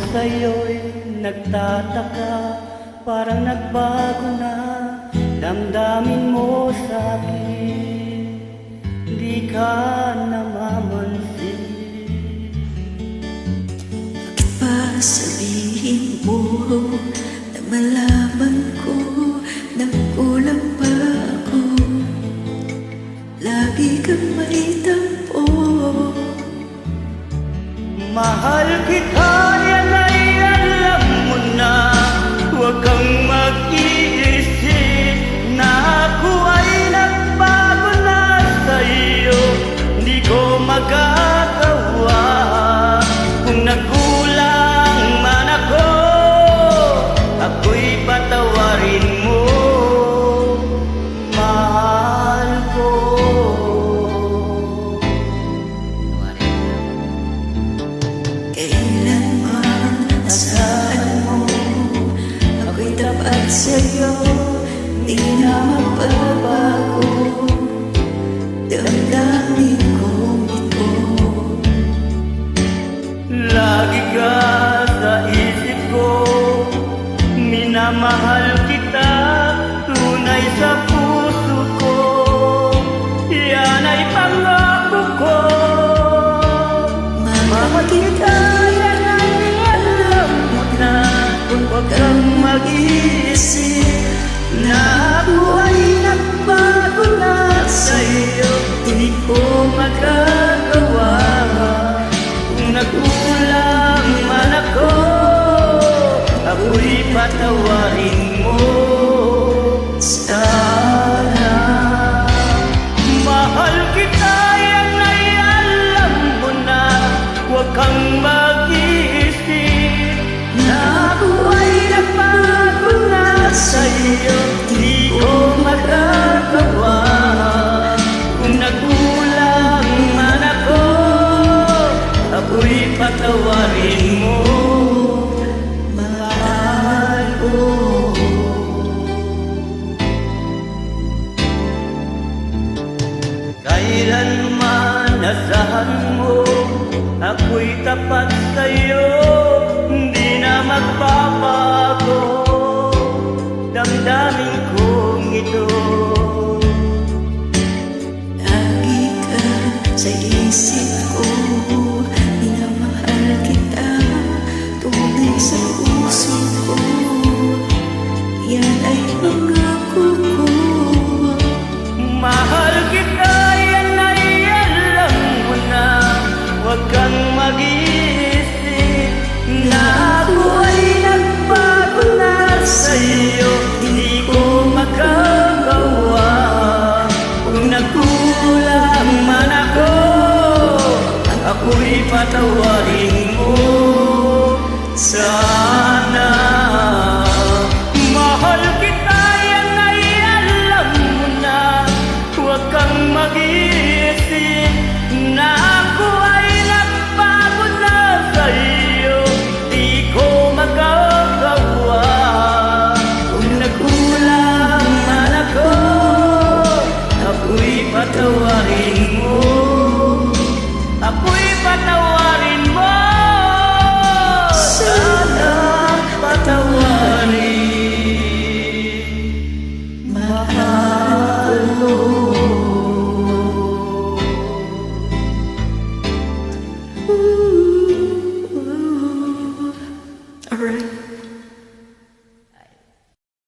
sa'yo'y nagtataka, parang nagbago na damdamin mo sa'kin, di ka namamansin. Bakit ba sabihin mo na malaman ko na kulang pa ako? Lagi kang may tampo. Mahal kita, yan ay alam mo na. Huwag kang mag-iisip na ako ay nagbago na sa'yo. Di ko magagawa kung nagkulang man ako, ako'y patawarin mo, mahal ko. Kailanman asahan mo ako'y tapat sa'yo, di na magbabago damdamin kong ito. Lagi ka sa isip ko, minamahal kita, tunay sa puso ko, yan ay pangako ko. Mahal kita, yan ay alam mo na. Huwag kang mag-iisip na ako ay nagbago na sa'yo. Di ko magagawa kung nagkulang man ako, ako'y patawarin mo sana. Mahal kita, yan ay alam mo na. Huwag kang mag-iisip na ako ay nagbago na sa'yo. Di ko magagawa kung nagkulang man ako, ako'y patawarin mo, mahal ko. Kailanman asahan mo, ako'y tapat sa'yo, hindi na magbabago damdamin kong ito. Lagi ka sa isip ko, minamahal kita, tunay sa puso ko, yan ay pangako ko. Mahal kita, yan ay alam mo na. Huwag kang mag-iisip na ako ay nagbago na sa'yo. Hindi ko magagawa kung nagkulang man ako, ako'y patawarin mo sana. Mahal kita, yan ay alam mo na. Huwag kang mag-iisip na ako ay nagbago na sa'yo. Di ko magagawa kung nagkulang man ako, ako'y patawarin mo, ako'y patawarin mo sana, patawarin, mahal ko. Alright.